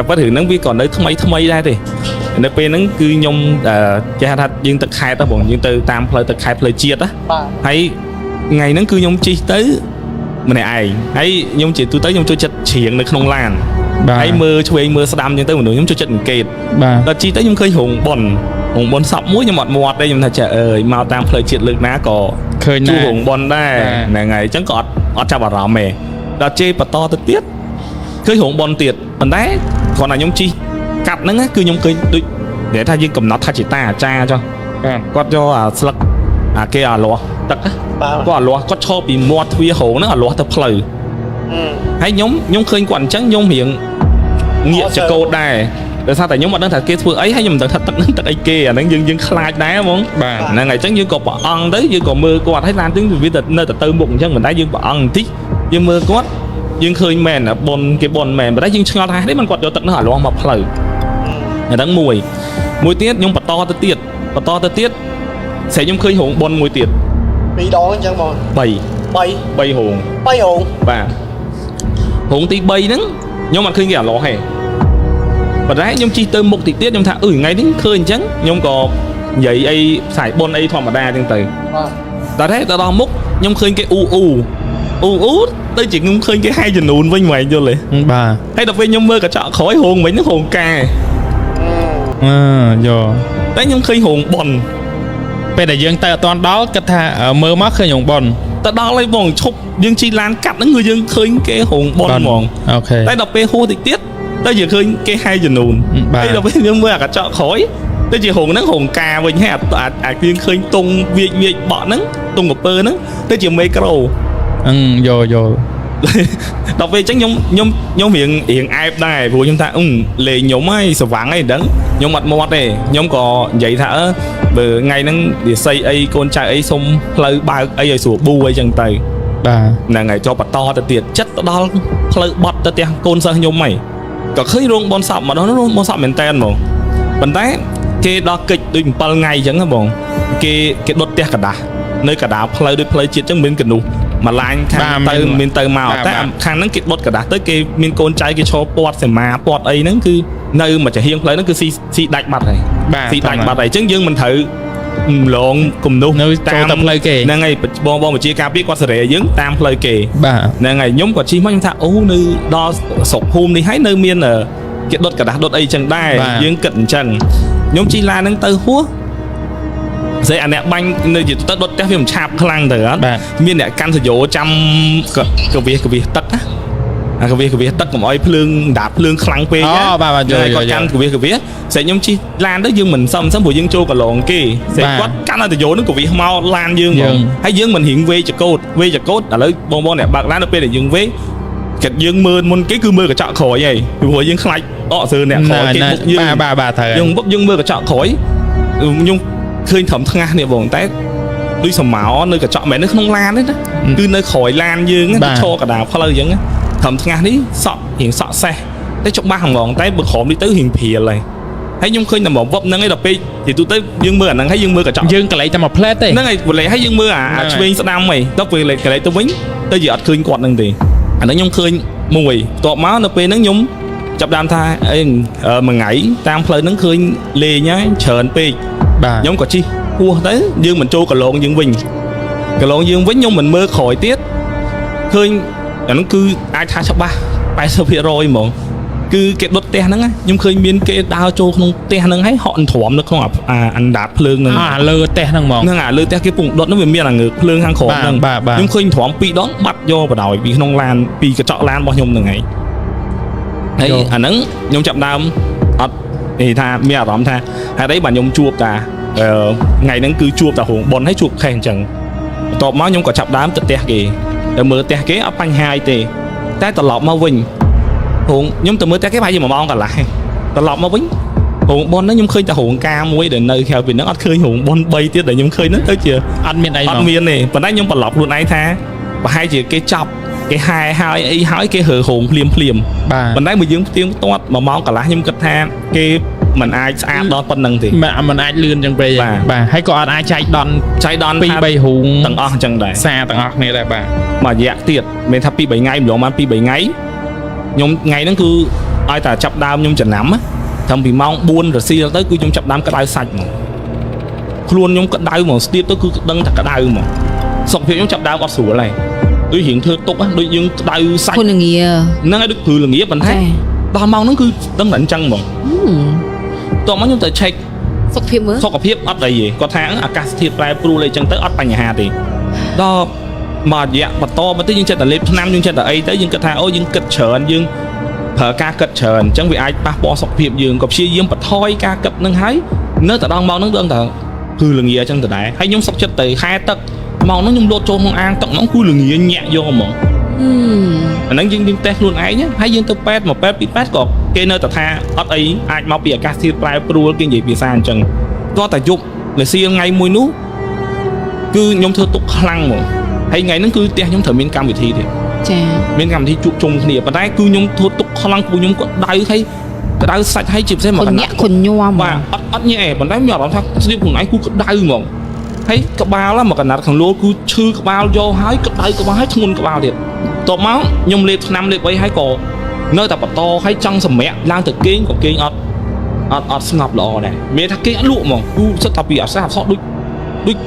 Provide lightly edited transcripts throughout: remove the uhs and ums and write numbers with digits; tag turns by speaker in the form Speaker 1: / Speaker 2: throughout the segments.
Speaker 1: tập phát hiện nó vi còn nơi thay đây thì nơi bên nó cứ nhung cha thật nhưng tật khai ta bọn nhưng từ tam phơi tật khai phơi chiết á hay ngày nó cứ nhung chi tới mình này ai hay nhung chỉ tôi tới nhung cho chật triển được không làn hay mưa chui mưa sầm nhưng tới một nửa nhung cho chật kẹt là chi tới nhung khơi hùng bồn sọc mũi như mọt đây nhung thật trời ơi mau tam phơi chiết lực ná cò khơi chu hùng bồn đây này ngày chẳng cọt ọt cha bảo rào mè là chê bà to tới tiết khơi hùng bồn tiệt mình đấy còn là nhung chi cặp nó cứ nhung khơi để thay dương cầm nó thay chỉ ta cha cho quát cho slug kia lúa tật có lúa có cho bị mọt thuê hổ nó lúa tập phơi hay nhóm khơi quần trắng nhóm hiện nghĩa cho cô đây để sao tại nhóm mà đang thật kia phương ấy hay nhầm thật tật ấy kia đang dưng khai đá muốn là ngày trắng như cột bỏ ăn đấy như còn mưa quạt thấy lan tiếng vì tật nơi tật tư bụng chân mình đã dương bỏ ăn thích dương mưa quát dương khơi mèn là cái bồn mèn mà đã dương cho thái đấy mình quạt cho tật nó lúa mập phơi người đang mùi tiết nhóm to tới tiết sẽ nhóm khơi hồn bồn mùi tiết
Speaker 2: bị đòn chẳng mà bay hồn và hồn tí bay nắng nhóm mặt khơi nghèo lọ hè và đấy nhóm chi tới một tí tiết nhóm thà ngay đến khơi trắng nhóm có vậy ai xài bồn ai thoải mái trên từ ta thấy ta đo múc nhóm khơi cái u tới chỉ nhóm khơi cái hai chân ùn với mày vô lại
Speaker 3: bà
Speaker 2: hay đọc về nhóm mơ cả chợ khói hồn mấy nó hồn ca
Speaker 3: rồi
Speaker 2: đấy nhóm khơi hồn bồn
Speaker 3: bây giờ dương ta toàn đó cách tha mơ mắc khơi hồn bồn
Speaker 2: ta đó lấy vòng chụp dương chi lan cắt nó người dương khơi cái hồn bồn mòn
Speaker 3: ok
Speaker 2: đấy đọc về hô thì tiết tới giờ khơi cái hai chân ùn đây đọc về nhóm mơ cả chợ khói tới chỉ hồn nó hồn ca với hạt dương khơi tung việc bọn nó tung một pơ nó tới chỉ mấy cái đầu
Speaker 3: rồi
Speaker 2: đọc về chắc nhóm hiện ai đây của chúng ta lệ nhóm ấy sờ vắng ấy đắng nhóm mặt mọt này nhóm có vậy thả bờ ngày nó để xây ấy con trai ấy xong lời ba ấy rồi sủa bu ấy chẳng tay là ngày cho bật to tiệt chất đó lời bật ta tiền con sao nhóm mày có khơi rong bon sập mà đó nó bon sập mình tên mà mình thấy cái đó kịch đôi bao ngày chẳng hả bọn cái đốt tia cả đá nơi cả đá lời đôi lời chuyện chẳng mình cần đủ mà lại khang từ miền tây màu ta khang nó kịch bột cả đã tới cái miền con trai cái cho bọt sẽ mà bọt ấy nó cứ nơi mà chả hiên lấy nó cứ xì đạch mặt này xì đạch mặt này chứ dương mình thử lộn cùng luôn tam lời kề nên ngày bon mà chia cao biết qua sợi dướng tam lời kề nên ngày nhóm của chi mấy chúng ta nơi đo sọc hôm đi hái nơi miền ở cái đốt cả đã đốt ấy chẳng đai dương cận chẳng nhóm chi la nâng tơ húa dây anh em banh nơi gì tất đốt các phim chạp khăng từ đó miền này căn sử dụng trăm cái việc tất á cái việc tất của mọi phương đạp lương khăng pe nhá rồi căn của việc sẽ nhóm chi lan đó dương mình xong buổi dương châu cả lòn kia sẽ quát căn là từ chỗ nó của việc mau lan dương hay dương mình hiện về cho cốt là lấy bon này bạc lan nó pe để dương về cái dương mưa muốn cái cứ mưa cả chợ khỏi vậy buổi dương khai ọ sờ nè khỏi cái bốc dương
Speaker 3: bà thời
Speaker 2: dương bốc dương mưa cả chợ khỏi nhung khơi thẩm thang này vòng tét đuôi sầm máu nơi cả chọn mẹ nó không lan đấy cứ nơi khỏi lan dương á cho cả đào phơi dương á thẩm thang đấy sọ hiện sọ xe tới chọc ba hàng vòng tét bực khổm đi tới hiện phìa này thấy nhung khơi nằm một vấp nâng ấy đập đi thì tôi tới dương mưa nâng thấy dương mưa cả chọn
Speaker 3: dương cả lấy cho một plate đấy
Speaker 2: nâng này vừa lấy thấy dương mưa chuyên sẽ đam mày tóc về lại cái lấy tôi bính tới giờ khơi quạt nâng thì nó nhung khơi mùi tọt máu nó pe nó nhung chọc đam tha mà ngảy tam phơi nó khơi lê nhá chờn pe nhóm có chi cua đấy dương mình trô cả lộn dương vinh nhưng mình mơ khỏi tiết khơi nó cứ ai tha cho ba sao phía rồi mà cứ cái đốt te nó nhưng khơi miên cái đao trô không te nó hay họ thỏm nó không ăn đạp lương nó
Speaker 3: lơ te nó mỏng
Speaker 2: nó lơ te cái bụng đốt nó về miên là ngược lương hang khổ nhưng khơi thỏm bị đón bắt vô và đòi bị không lan bị cái trọ lan bao nhiêu ngày đấy nắng nhung chậm đam thì tha mẹ tóm tha hay đấy bà nhung chuột ngày nó cứ chuột là hồn bồn hay chuột khen chẳng tọt máu nhung có chập đám tật tẹt kì để mở tẹt kế ấp anh hai thì té tật lọt mau vinh hồn nhung từ mới té cái bài gì mà mong cả lại tật lọt mau vinh hồn bồn nó nhung khơi ta hồn ca muối để nơi theo vì nó ăn khơi hồn bồn bay tiết để nhung khơi nó tới chưa
Speaker 3: ăn miền này
Speaker 2: ăn miền này và đấy nhung bà lọt luôn ai tha và hai chỉ cái chọc cái hai cái hở hồn liềm mình đấy mà dương tiếng toát mà mong cả lại nhung cất tha cái mình ai ăn đón phân năng thì
Speaker 3: mình ai lươn chẳng về bà hay có ai chạy đòn pi bay hùng
Speaker 2: tầng ở chẳng đấy
Speaker 3: xa tầng ở này là bà
Speaker 2: mà dạ tiệt mình thắp pi 7 ngày rồi mà pi 7 ngày nhóm ngày nó cứ ឲ្យតែចាប់ដើមខ្ញុំចំណាំតាំងពីម៉ោង4រសៀលទៅគឺខ្ញុំចាប់ដើមក្តៅសាច់ហ្មងខ្លួនខ្ញុំក្តៅហ្មងស្ទាបទៅគឺដឹងតែក្តៅហ្មងសុខភាពខ្ញុំចាប់ដើមអត់ស្រួលហើយដូចរៀងធ្វើទុកដូចយើងក្តៅសាច់
Speaker 1: ព្រលងា
Speaker 2: ហ្នឹងហើយដូចព្រលងាប៉ុន្តែដល់ម៉ោងហ្នឹងគឺដឹងតែអញ្ចឹងហ្មងតោះមកខ្ញុំទៅ check
Speaker 1: សុខភាពមើល
Speaker 2: សុខភាពអត់អីទេគាត់ថាអាកាសធាតុប្រែប្រួលអីចឹងទៅអត់បញ្ហាទេដល់មករយៈបន្តមកទៅយើងចិត្តតែលេបថ្នាំយើងចិត្តតែអីទៅយើងគិតថាអូយើងគិតច្រើនយើងប្រើការគិតច្រើនអញ្ចឹងវាអាចប៉ះពាល់សុខភាពយើងក៏ព្យាយាមបន្ថយការគិតនឹងហើយនៅតែដល់ម៉ោងហ្នឹងដឹងតែគឺលងាអញ្ចឹងដដែលហើយខ្ញុំសុខចិត្តទៅខែទឹកម៉ោងហ្នឹងខ្ញុំលោតចូលក្នុងអាងទឹកហ្នឹងគឺលងាញាក់យកហ្មងអាហ្នឹងយើងតេស្តខ្លួនឯងហើយយើងទៅពេទ្យមកពេទ្យពីពេទ្យក៏គេនៅតែថាអត់អីអាចមកពីអាកាសធាតុប្រែប្រួលគេនិយាយភាសាអញ្ចឹងគាត់តែយប់លេសៀលថ្ងៃមួយនោះគឺខ្ញុំធ្វើទុកខ្លាំងហ្មងហើយថ្ងៃហ្នឹងគឺផ្ទះខ្ញុំត្រូវមានកម្មវិធីទៀតចាមានកម្មវិធីជួបជុំគ្នាប៉ុន្តែគឺខ្ញុំធ្វើទុកខ្លាំងពួកខ្ញុំក៏ដៅហើយក្តៅសាច់ហើយជាពិសេសមកកណាត់
Speaker 1: គុណញ័រ
Speaker 2: បាទអត់ញ៉ែប៉ុន្តែមានអារម្មណ៍ថាស្ទាបខ្លួនឯងគឺក្តៅហ្មងហើយក្បាលមកកណាត់ខាងលើគឺឈឺក្បាលយកហើយក្តៅក្បាលហើយធ្ងន់ក្បាលទៀតតបមកខ្ញុំលេបថ្នាំលេបអីហើយក៏នៅតែបន្តហើយចង់សម្រាកឡើងទៅគេងក៏គេងអត់ស្ងប់ល្អដែរមានថាគេអត់លក់ហ្មងគឺសិតតែពីអាសាអសដូច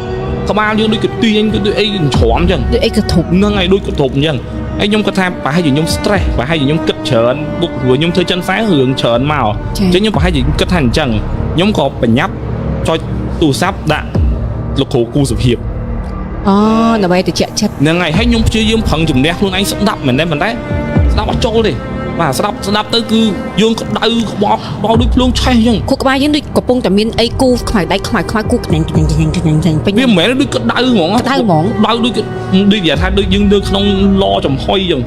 Speaker 2: ក្បាលយើងដូចកទាញគឺដូចអីច្រំអញ្ចឹង
Speaker 1: ដូចអីកធប់
Speaker 2: ហ្នឹងហើយដូចកធប់អញ្ចឹងហើយខ្ញុំគាត់ថាប្រហែលជាខ្ញុំ stress ប្រហែលជាខ្ញុំគិតច្រើនបុកព្រោះខ្ញុំធ្វើចិនសែរឿងច្រើនមកអញ្ចឹងខ្ញុំប្រហែលជាគិតថាអញ្ចឹងខ្ញុំក៏បញ្ញាប់ចុចទូរស័ព្ទដាក់លោកគ្រូគូសុភាព
Speaker 1: អូដើម្បីទៅជាក់ចិត្ត
Speaker 2: ហ្នឹងហើយខ្ញុំព្យាយាមប្រឹងជំនះខ្លួនឯងស្ដាប់មែនទេប៉ុន្តែស្ដាប់អត់ចូលទេបាទស្ដាប់ទៅគឺយើងក្តៅក្បោបដូចភ្លើងឆេះអញ្ចឹង
Speaker 1: ខួរក្បាលយើងដូចកំពុងតែមានអីគូខ្មៅដៃខ្មៅគូខ្ញាញ់ពេញ
Speaker 2: វាមិនមែនដូចក្តៅហ្មង
Speaker 1: ក្តៅហ្មង
Speaker 2: ដៅដូចនិយាយថាដូចយើងនៅក្នុងឡចំហុយអញ្ចឹង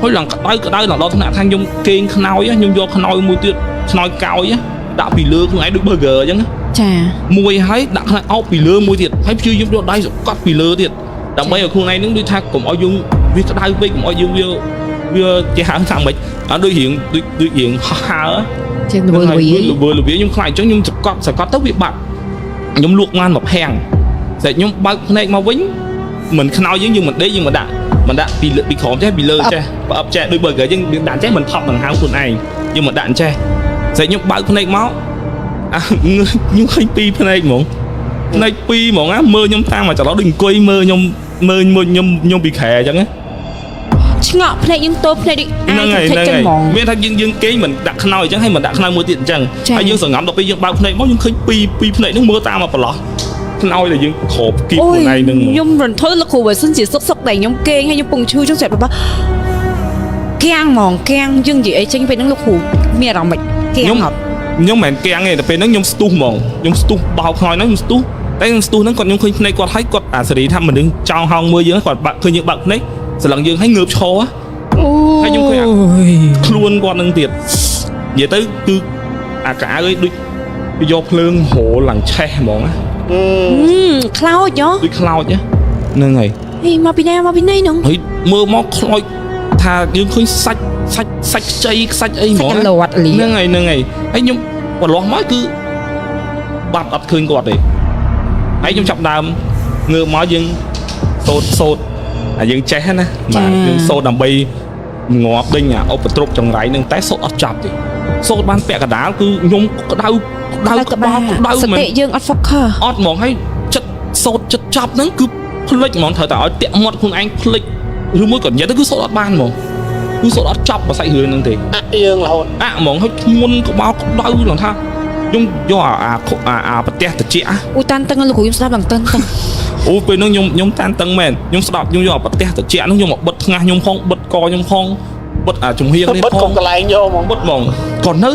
Speaker 2: ហើយឡើងក្តៅឡើងដល់ថ្នាក់ថាខ្ញុំគេងខ្នើយខ្ញុំយកខ្នើយមួយទៀតខ្នើយកោយដាក់ពីលើខ្លួនឯងដូច burger អញ្ចឹង
Speaker 1: ចា
Speaker 2: មួយហើយដាក់ខ្នើយអោបពីលើមួយទៀតហើយព្យាយាមយកដៃសកាត់ពីលើទៀតដើម្បីឲ្យខ្លួនឯងនឹងដូចថាកុំឲ្យយើងវាក្តៅពេកកុំឲ្យយើងវាគេហៅថាម៉េចអត់ដូចរៀងហើ
Speaker 1: ជាងល្វើ
Speaker 2: ខ្ញុំខ្លាចអញ្ចឹងខ្ញុំសកត់ទៅវាបាត់ខ្ញុំលក់បានមកភាំងតែខ្ញុំបើកភ្នែកមកវិញមិនខ្នើយយើងមិនដេកយើងមិនដាក់ពីក្រោមចេះពីលើចេះប្រអប់ចេះដូចបើគេយើងដាក់ចេះមិនថប់ដង្ហើមខ្លួនឯងយើងមិនដាក់ចេះតែខ្ញុំបើកភ្នែកមកខ្ញុំឃើញពីរភ្នែកហ្មងភ្នែកពីរហ្មងមើលខ្ញុំតាមមកចន្លោះដូចអង្គុយមើលខ្ញុំពីក្រែអញ្ចឹង
Speaker 1: ឆ្ងក់ភ្នែកយើងតូបភ្នែកដូច
Speaker 2: អាចទៅចឹងហ្មងមានថាយើងគេងមិនដាក់ខ្នើយអញ្ចឹងហើយមិនដាក់ខ្នើយមួយទៀតអញ្ចឹងហើយយើងសង្ងំដល់ពេលយើងបើកភ្នែកមកយើងឃើញពីរភ្នែកហ្នឹងមើលតាមមកប្រឡោះខ្នើយដែលយើងគ្របគៀបខ្លួនឯងហ្នឹង
Speaker 1: ខ្ញុំរន្ធត់លោកគ្រូបើសិនជាសុកតែខ្ញុំគេងហើយខ្ញុំពងឈឺចឹងស្រាប់បាគាំងហ្មងគាំងយើងនិយាយអីចេញពេលហ្នឹងលោកគ្រូមានអារម្មណ៍មិនគាំងអត់
Speaker 2: ខ្ញុំមិនមែនគាំងទេតែពេលហ្នឹងខ្ញុំស្ទុះហ្មងខ្ញុំស្ទុះបោកខ្នើយហ្នឹងខ្ញុំស្ទុះតែខ្ញុំស្ទុះហ្នឹងគាត់ខ្ញុំឃើញភ្នែកគាត់ហើយគាត់អាសេរីថាមនុស្សចោលហោងមើលយើងគាត់ឃើញយើងបើកភ្នែកស្លឹងយើងឲ្យងើបឈរហើយខ្ញុំឃើញខ្លួនគាត់នឹងទៀតនិយាយទៅគឺអាកាអើយដូចយកភ្លើងហូរឡើងឆេះហ្មង
Speaker 1: ខ្លោចហ៎
Speaker 2: ដូចខ្លោចហ្នឹងហើយ
Speaker 1: មកពីណែហ្នឹង
Speaker 2: ហើយមើលមកខ្លោចថាយើងឃើញសាច់ខ្ចីសាច់អីហ្មងហ្នឹងហើយហើយខ្ញុំបន្លោះមកគឺបាត់អត់ឃើញគាត់ទេហើយខ្ញុំចាប់ដើមងើបមកយើងសូត្រយើងចេះណាបាទយើងសូត្រដើម្បីងាប់ដេញឧបទ្រពចង្រៃនឹងតែសូត្រអត់ចាប់ទេសូត្របានពាក់កណ្ដាលគឺខ្ញុំក្តៅ
Speaker 1: ក្បាលសតិយើងអត់ focus
Speaker 2: អត់ហ្មងហើយចិត្តសូត្រចិត្តចាប់ហ្នឹងគឺភ្លេចហ្មងត្រូវតែឲ្យតាក់មាត់ខ្លួនឯងភ្លេចឬមួយក៏និយាយទៅគឺសូត្រអត់បានហ្មងគឺសូត្រអត់ចាប់ប្រស័យរឿងហ្នឹងទេ
Speaker 3: យើងរហូត
Speaker 2: ហ្មងហើយធ្ងន់ក្បាលក្តៅឡើងថាខ្ញុំយកអាប្រទេសតិច
Speaker 1: អូតានតឹងលោកគ្រូខ្ញុំស្ដាប់ឡើងតឹង
Speaker 2: អូពេលនោះខ្ញុំតានតឹងមែនខ្ញុំស្ដាប់ខ្ញុំយកប្រទេសតិចនោះខ្ញុំមកបិទថ្ងាសខ្ញុំផងបិទកខ្ញុំផងបិទចំហៀងនេះ
Speaker 3: ផងបិទកន្លែងយកហ្មង
Speaker 2: បិទហ្មងក៏នៅ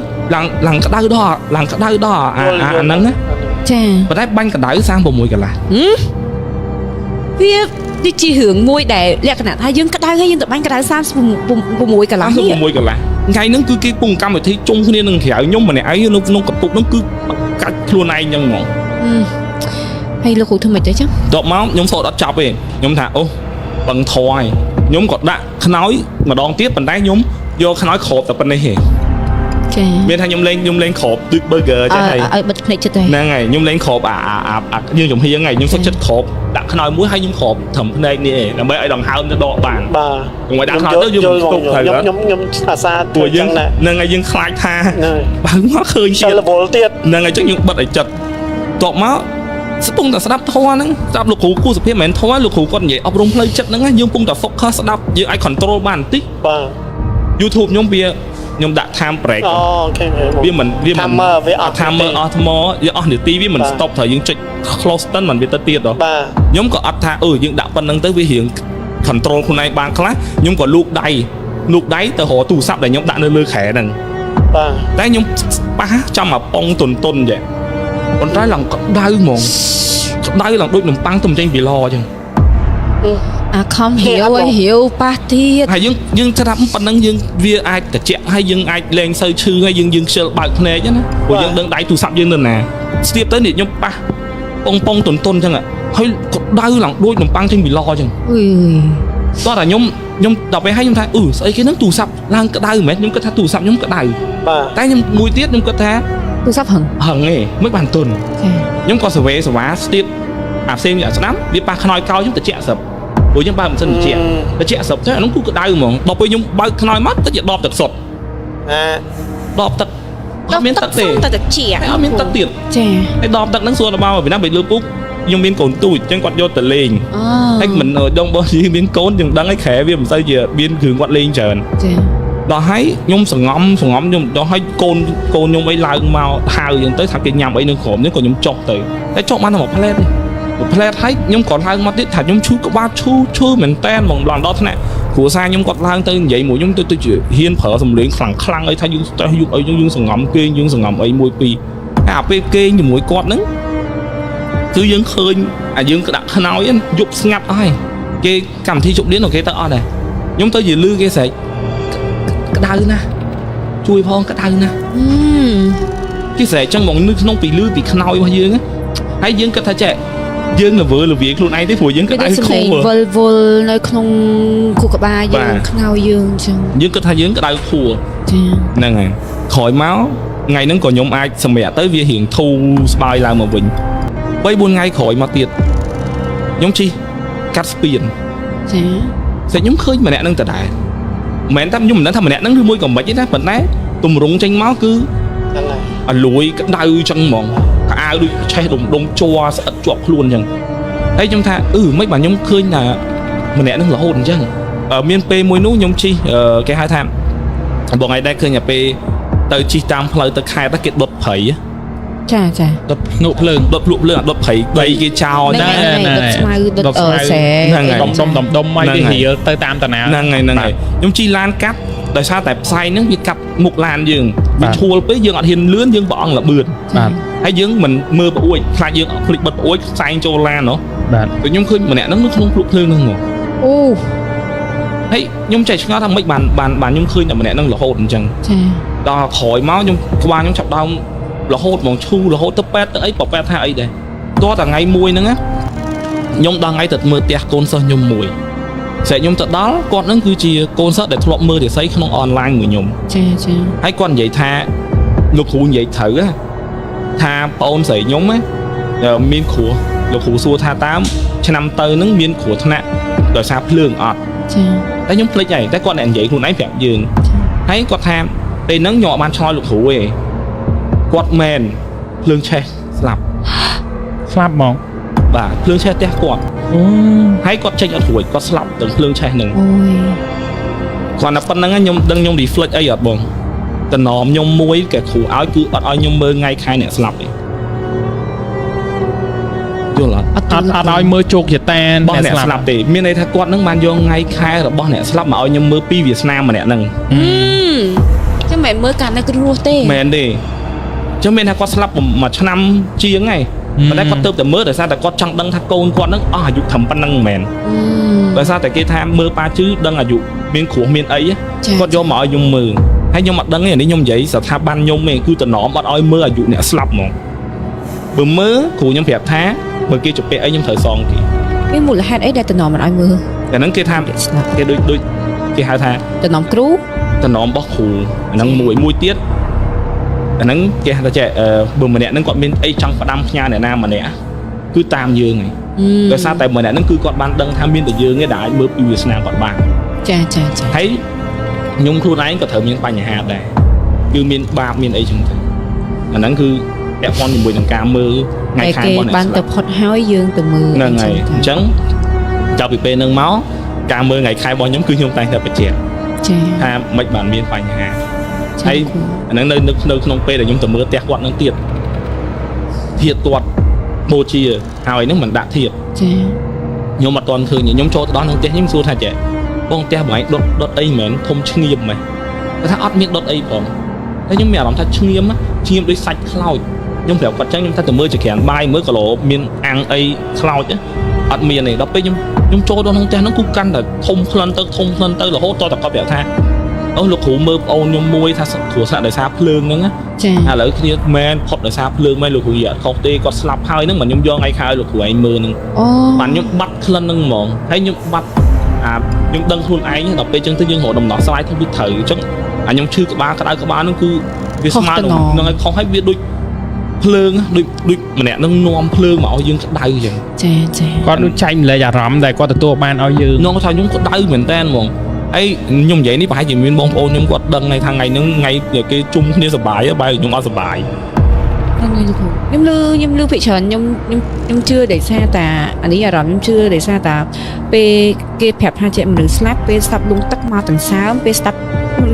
Speaker 2: ឡើងក្តៅដល់អាហ្នឹងណា
Speaker 1: ចា
Speaker 2: ប៉ុន្តែបាញ់ក្តៅ36កន្លះ
Speaker 1: វាដូចជារឿងមួយដែលលក្ខណៈថាយើងក្តៅហើយយើងទៅបាញ់ក្តៅ36កន្លះ
Speaker 2: ថ្ងៃហ្នឹងគឺគេពងកម្មវិធីជុំគ្នានឹងក្រៅខ្ញុំម្នាក់ឯងនៅក្នុងកតុកហ្នឹងគឺកាច់ខ្លួនឯងចឹងហ្មង
Speaker 1: ហើយលោកគ្រូធ្វើម៉េចទៅចឹង
Speaker 2: ដកមកខ្ញុំសូត្រអត់ចាប់ទេខ្ញុំថាអូបឹងធွာហើយខ្ញុំក៏ដាក់ខ្នើយម្ដងទៀតប៉ុន្តែខ្ញុំយកខ្នើយគ្របតែប៉ុណ្្នេះទេ ចាមានថាខ្ញុំលេងក្របដូច burger ចឹងហើយ
Speaker 3: ឲ្យបិទភ្នែកចិត្ត
Speaker 2: ហ្នឹងហើយខ្ញុំលេងក្របយើងចំហៀងហើយខ្ញុំសុខចិត្តក្របដាក់ខ្នើយមួយហើយខ្ញុំក្របត្រឹមភ្នែកនេះឯងដើម្បីឲ្យដង្ហើមទៅដកបានបាទខ្ញុំឲ្យដាក់ខ្នើយទៅយើងទុកទៅខ្ញុំអាសាទួចឹងហ្នឹងហើយយើងខ្លាចថាបើមកឃើញទៀតរវល់ទៀតហ្នឹងហើយចឹងយើងបិទឲ្យចិត្តតបមកស្ពងតែស្ដាប់ធម៌ហ្នឹងស្ដាប់លោកគ្រូគូសុភាពមិនមែនធម៌លោកគ្រូគាត់និយាយអប់រំផ្លូវចិត្តហ្នឹងយើងពុំតែ focus ស្ដាប់យើងអាច control បានបន្តិចបាទ YouTube ខ្ញុំវាខ្ញុំដាក់ time break អូខេវាមិន timer វាអត់ timer អស់ថ្មយើងអស់នាទីវាមិន stop ត្រូវយើងចុច close ទៅមិនវាទៅទៀតហ៎បាទខ្ញុំក៏អត់ថាយើងដាក់ប៉ុណ្្នឹងទៅវារៀង control ខ្លួនឯងបានខ្លះខ្ញុំក៏លូកដៃទៅរកទូរស័ព្ទដែលខ្ញុំដាក់នៅលើខែហ្នឹងបាទតែខ្ញុំប៉ះចំអាប៉ុងតុនចេះប៉ុន្តែឡើងក្តៅហ្មងក្តៅឡើងដូចនំប៉័ងទំចេញពីឡអញ្ចឹង
Speaker 3: អាខំរាវប៉ះទៀត
Speaker 2: ហើយយើងស្ដាប់ប៉ុណ្ណឹងយើងវាអាចត្រជាក់ហើយយើងអាចលែងសូវឈឺហើយយើងខ្ជិលបើកភ្នែកណាព្រោះយើងដឹងដៃទូរស័ព្ទយើងនៅណាស្ទាបទៅនេះខ្ញុំប៉ះប៉ុងតុនអញ្ចឹងហើយក្តៅឡើងដូចនំប៉័ងចេញពីឡអញ្ចឹង
Speaker 3: អុយ
Speaker 2: តោះតែខ្ញុំដល់ពេលហើយខ្ញុំថាស្អីគេហ្នឹងទូរស័ព្ទឡើងក្តៅមែនខ្ញុំគិតថាទូរស័ព្ទខ្ញុំក្តៅបាទតែខ្ញុំមួយទៀតខ្ញុំគិតថា
Speaker 3: ទូរស័ព្ទហឹង
Speaker 2: ឯងមិនបានទុនខ្ញុំក៏សវេសវ៉ាស្ទាបអាផ្សេងវាស្ដាប់វាប៉ះខ្នើយកោខ្ញុំត្រជាក់ស្រាប់ព្រោះខ្ញុំបើមិនសិនត្រជាក់ស្រាប់ទៅអានោះគឺក្តៅហ្មងដល់ពេលខ្ញុំបើកខ្នើយមកទៅជាដបទឹកសុទ្ធដបទឹកអត់មានទឹកទេ
Speaker 3: តែត្រជាក់
Speaker 2: អត់មានទឹកទៀត
Speaker 3: ចា
Speaker 2: ហើយដបទឹកហ្នឹងសួរដល់មកពីណាបើលើពុកខ្ញុំមានកូនទូចអញ្ចឹងគាត់យកទៅលេងហើយមិនដងបងមានកូនយើងដឹងហើយក្រែវាមិនសូវជាមានគ្រឿងគាត់លេងច្រើន
Speaker 3: ចា
Speaker 2: ដល់ហើយខ្ញុំសងំខ្ញុំដល់ហើយកូនខ្ញុំអីឡើងមកហៅអញ្ចឹងទៅថាគេញ៉ាំអីនៅក្រោមនេះក៏ខ្ញុំចុកទៅតែចុកបានតែមួយផ្លែតហើយខ្ញុំក៏ឡើងមកទៀតថាខ្ញុំឈឺក្បាលឈឺមែនតែនហ្មងដល់ថ្នាក់គ្រួសារខ្ញុំគាត់ឡើងទៅនិយាយមួយខ្ញុំទៅជាហ៊ានប្រើសំឡេងខ្លាំងអីថាយើងស្ទះយុកអីយើងសងំគេយើងសងំអីមួយពីរតែអាពេលគេជាមួយគាត់ហ្នឹងគឺយើងឃើញយើងក៏ដាក់ខ្នើយយប់ស្ងាត់អស់ហើយគេកម្មវិធីជប់លៀនអូខេទៅអត់ដែរខ្ញុំទៅជាលឺគេស្រែកក្តៅណាស់ជួយផងក្តៅណាស់គេស្រែកចឹងហ្មងនៅក្នុងពីលឺពីខ្នើយរបស់យើងហើយយើងគិតថាចេះយើងល្វើខ្លួនឯងទេព្រោះយើងក្តៅខួរ
Speaker 3: វល់នៅក្នុងខួរក្បាលយើងខ្នើយយើងអញ្ចឹង
Speaker 2: យើងគិតថាយើងក្តៅខួរ
Speaker 3: ចា
Speaker 2: ហ្នឹងហើយក្រោយមកថ្ងៃហ្នឹងក៏ខ្ញុំអាចសម្រាប់ទៅវារៀងធូរស្បើយឡើងមកវិញ 3-4 ថ្ងៃក្រោយមកទៀតខ្ញុំជិះកាត់ស្ពាន
Speaker 3: ចា
Speaker 2: ខ្ញុំឃើញម្នាក់ហ្នឹងតដែរមិនមែនតែខ្ញុំមិនដឹងថាម្នាក់ហ្នឹងឬមួយក៏មិនទេណាប៉ុន្តែទម្រង់ចេញមកគឺហ្នឹងហើយអលួយក្តៅចឹងហ្មងកៅអៅដូចឆេះដុំជ័រស្អិតជាប់ខ្លួនចឹងហើយខ្ញុំថាមិនបាទខ្ញុំឃើញថាម្នាក់ហ្នឹងរហូតអញ្ចឹងមានពេលមួយនោះខ្ញុំជិះគេហៅថាបងឯងដែរឃើញតែពេលទៅជិះតាមផ្លូវទៅខេត្តគេដុតព្រៃ
Speaker 3: ចា
Speaker 2: ដុតភ្នក់ភ្លើងដុតភ្លក់ភ្លើងដុតព្រៃដីគេចោល
Speaker 3: ណាដុតស្មៅដុតស្រែ
Speaker 2: ដុំឲ្យវារៀលទៅតាមតាណាហ្នឹងហើយខ្ញុំជិះឡានកាត់ដោយសារតែផ្សែងហ្នឹងវាកាត់មុខឡានយើងវាឈួលពេកយើងអត់ហ៊ានលឿនយើងប្រអងលបឿន
Speaker 3: បាទ
Speaker 2: ហើយយើងមិនមើលប្អួយខ្លាចយើងអត់ភ្លេចបិទប្អួយផ្សែងចូលឡានហ៎
Speaker 3: បាទ
Speaker 2: ខ្ញុំឃើញម្នាក់ហ្នឹងនៅក្នុងភ្លក់ភ្លើងហ្នឹងហ៎
Speaker 3: អូ
Speaker 2: ហើយខ្ញុំចេះឆ្ងល់ថាមិនបានខ្ញុំឃើញតែម្នាក់ហ្នឹងរហូតអញ្ចឹង
Speaker 3: ចា
Speaker 2: ដល់ក្រោយមកខ្ញុំក្បាលខ្ញុំចាប់ដើមរហូតហ្មងឈូរហូតទៅពេទ្យទៅអីប៉ែតថាអីដែរតោះតែថ្ងៃមួយហ្នឹងខ្ញុំដល់ថ្ងៃទៅមើលផ្ទះកូនសិស្សខ្ញុំមួយស្អែកខ្ញុំទៅដល់គាត់ហ្នឹងគឺជាកូនសិស្សដែលធ្លាប់មើលរាសីក្នុងអនឡាញមួយខ្ញុំ
Speaker 3: ចា
Speaker 2: ហើយគាត់និយាយថាលោកគ្រូនិយាយត្រូវថាប្អូនស្រីខ្ញុំមានគ្រូលោកគ្រូសួរថាតាមឆ្នាំទៅហ្នឹងមានគ្រោះថ្នាក់ដោយសារភ្លើងអត់
Speaker 3: ចា
Speaker 2: តែខ្ញុំភ្លេចហើយតែគាត់និយាយខ្លួនឯងប្រាប់យើងហើយគាត់ថាពេលហ្នឹងខ្ញុំអត់បានឆ្លើយលោកគ្រូទេគាត់មែនភ្លើងឆេះស្លាប់
Speaker 3: ហ្មង
Speaker 2: បាទភ្លើងឆេះផ្ទះគាត់ហើយគាត់ចេញអត់រួចគាត់ស្លាប់ទាំងភ្លើងឆេះហ្នឹង
Speaker 3: អូយ
Speaker 2: គាត់តែប៉ុណ្្នឹងខ្ញុំដឹងខ្ញុំ reflect អីអត់បងតំណមខ្ញុំមួយគេគ្រូឲ្យគឺអត់ឲ្យខ្ញុំមើលថ្ងៃខែអ្នកស្លាប់ទេយល់អត់
Speaker 3: ឲ្យមើលជោគជតា
Speaker 2: អ្នកស្លាប់ទេមានន័យថាគាត់នឹងបានយកថ្ងៃខែរបស់អ្នកស្លាប់មកឲ្យខ្ញុំមើលពីវាសនាម្នាក់ហ្នឹង
Speaker 3: ចាំមិនមើលកាលនៅគ្រោះទេ
Speaker 2: មែនទេចាំមានថាគាត់ស្លាប់មួយឆ្នាំជាងហើយប៉ុន្តែគាត់ទៅតែមើលដោយសារតែគាត់ចង់ដឹងថាកូនគាត់នឹងអស់អាយុត្រឹមប៉ុណ្្នឹងមិនមែនដោយសារតែគេថាមើលប៉ាជឺដឹងអាយុមានគ្រោះមានអីគាត់យកមកឲ្យខ្ញុំមើលហើយខ្ញុំអត់ដឹងទេនេះខ្ញុំនិយាយស្ថាប័នខ្ញុំទេគឺតំណមអត់ឲ្យមើលអាយុអ្នកស្លាប់ហ្មងបើមើលគ្រូខ្ញុំប្រាប់ថាបើគេជពាក់អីខ្ញុំត្រូវសងគេ
Speaker 3: មានមូលហេតុអីដែលតំណមមិនឲ្យមើល
Speaker 2: តែហ្នឹងគេថាគេដូចគេហៅថា
Speaker 3: តំណមគ្រូ
Speaker 2: តំណមរបស់គ្រូអាហ្នឹងមួយទៀត អាហ្នឹងគេហៅថាចេះបើម្នាក់ហ្នឹងគាត់មានអីចង់ផ្ដាំផ្ញើអ្នកណាម្នាក់គឺតាមយើងហើយដោយសារតែម្នាក់ហ្នឹងគឺគាត់បានដឹងថាមានតែយើងទេដែលអាចមើលពីវាសនាគាត់បាន
Speaker 4: ចា
Speaker 2: ហើយខ្ញុំខ្លួនឯងក៏ត្រូវមានបញ្ហាដែរគឺមានបាបមានអីចឹងទៅអាហ្នឹងគឺពាក់ព័ន្ធជាមួយនឹងការមើលថ្ងៃខែរបស់អ្នក
Speaker 4: បានទៅផុតហើយយើងទៅមើល
Speaker 2: ហ្នឹងហើយអញ្ចឹងចាប់ពីពេលហ្នឹងមកការមើលថ្ងៃខែរបស់ខ្ញុំគឺខ្ញុំតែងតែបញ្ជាក់ថាមិនបានមានបញ្ហាហើយអាហ្នឹងនៅក្នុងពេលដែលខ្ញុំទៅមើលផ្ទះគាត់ហ្នឹងទៀតធាតគាត់បូជាហើយហ្នឹងមិនដាក់ធាតខ្ញុំអត់ទាន់ឃើញខ្ញុំចូលទៅដល់ក្នុងផ្ទះខ្ញុំសួរថាចេះបងផ្ទះបងឯងដុតអីមិនមែនធំឆ្ងៀមហ្មងគាត់ថាអត់មានដុតអីផងហើយខ្ញុំមានអារម្មណ៍ថាឆ្ងៀមដូចសាច់ខ្លោចខ្ញុំប្រាប់គាត់ចឹងខ្ញុំថាទៅមើលចក្រានបាយមើលគីឡូមានអាំងអីខ្លោចអត់មានទេដល់ពេលខ្ញុំចូលដល់ក្នុងផ្ទះហ្នឹងគឺកាន់តែធំក្លិនទៅរហូតតតែគាត់ប្រាប់ថាអូលោកគ្រូមើលបងអូនខ្ញុំមួយថាគ្រូស្នាក់ដោយសារភ្លើងហ្នឹងឥឡូវគ្នាមែនផុតដោយសារភ្លើងមែនលោកគ្រូអត់ខុសទេគាត់ស្លាប់ហើយហ្នឹងមិនខ្ញុំយកថ្ងៃខែលោកគ្រូឯងមើលហ្នឹងបានខ្ញុំបាត់ក្លិនហ្នឹងហ្មងហើយខ្ញុំបាត់ខ្ញុំដឹងខ្លួនឯងដល់ពេលចឹងទៅយើងរកដំណោះស្រាយថាវាត្រូវអញ្ចឹងខ្ញុំឈឺក្បាលក្តៅក្បាលហ្នឹងគឺវាស្មើនឹងឲ្យខុសហើយវាដូចភ្លើងដូចម្នាក់នឹងនាំភ្លើងមកឲ្យយើងក្តៅអញ្ចឹង
Speaker 3: គាត់ដូចចែកម្លែកអារម្មណ៍ដែលគាត់ទទួលបានឲ្យយើង
Speaker 2: ខ្ញុំថាខ្ញុំក្តៅមែនតើហ្មងហើយខ្ញុំនិយាយនេះប្រហែលជាមានបងប្អូនខ្ញុំគាត់ដឹងថ្ងៃថាថ្ងៃហ្នឹងថ្ងៃគេជុំគ្នាសប្បាយបើខ្ញុំអត់សប្បាយ
Speaker 4: ខ្ញុំលឺភាគច្រើនខ្ញុំជឿដោយសារតាអានេះអារម្មណ៍ខ្ញុំជឿដោយសារតាពេលគេប្រាប់ថាជាមនុស្សស្លាប់ពេលស្ដាប់លងទឹកមកទាំងសើមពេលស្ដាប់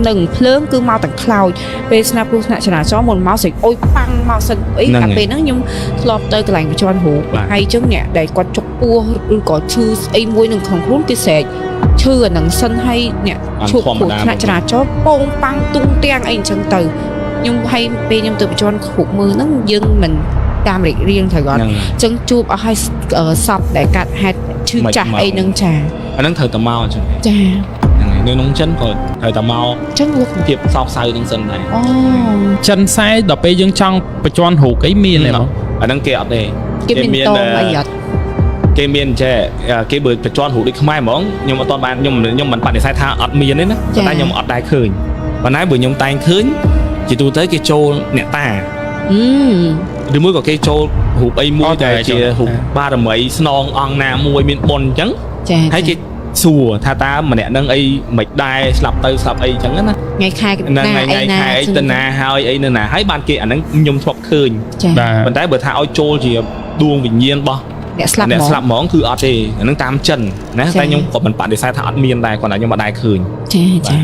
Speaker 4: នឹងភ្លើងគឺមកទាំងខ្លោចពេលស្នាប់គ្រោះថ្នាក់ចរាចរណ៍មុនមកស្អីអុយប៉ាំងមកសិនអីតែពេលហ្នឹងខ្ញុំធ្លាប់ទៅកន្លែងប្រជន់រូបហើយអញ្ចឹងអ្នកដែលគាត់ចុកពោះឬក៏ឈឺស្អីមួយនឹងក្នុងខ្លួនគេស្រែកឈឺអានឹងសិនហើយអ្នកឈប់គ្រោះថ្នាក់ចរាចរណ៍ពងប៉ាំងទុំទាំងអីអញ្ចឹងទៅខ្ញុំហើយពេលខ្ញុំទៅប្រជន់គ្រូមើលហ្នឹងយើងមិនតាមរៀបរៀងត្រូវគាត់អញ្ចឹងជួបអស់ហើយសពដែលកាត់ហេតុឈឺចាស់អីហ្នឹងចា
Speaker 2: អាហ្នឹងត្រូវតែមកអញ្ចឹង
Speaker 4: ចា
Speaker 2: នៅក្នុងចិនក៏ត្រូវតែមក
Speaker 4: អញ្ចឹងលោក
Speaker 2: ភាពសោកសៅនឹងសិនដែរ
Speaker 3: ចិនខ្សែដល់ពេលយើងចង់ប្រជន់រូបអីមានទេបង
Speaker 2: អាហ្នឹងគេអត់ទេ
Speaker 4: គេមានតអីអត់
Speaker 2: គេមានចេះគេបើប្រជន់រូបដូចខ្មែរហ្មងខ្ញុំអត់តបានខ្ញុំមិនបដិសេធថាអត់មានទេណាតែខ្ញុំអត់ដែរឃើញប៉ុន្តែបើខ្ញុំតែងឃើញជាទូទៅគេចូលអ្នកតាឬមួយក៏គេចូលរូបអីមួយតែជារូបបារមីស្នងអង្គណាមួយមានបុណ្យអញ្ចឹងហើយគេសួរថាតើម្នាក់នឹងអីមិនដែរស្លាប់ទៅស្លាប់អីអញ្ចឹងណា
Speaker 4: ថ្ងៃខែ
Speaker 2: អីទៅណាហើយអីនៅណាហើយបានគេអាហ្នឹងខ្ញុំធ្លាប់ឃើញប៉ុន្តែបើថាឲ្យចូលជាដួងវិញ្ញាណរបស់
Speaker 4: អ្នកស្លាប់
Speaker 2: ហ្មងគឺអត់ទេអាហ្នឹងតាមចិនណាតែខ្ញុំក៏មិនបដិសេធថាអត់មានដែរគាត់ថាខ្ញុំអត់ដែរឃើញ
Speaker 4: ចា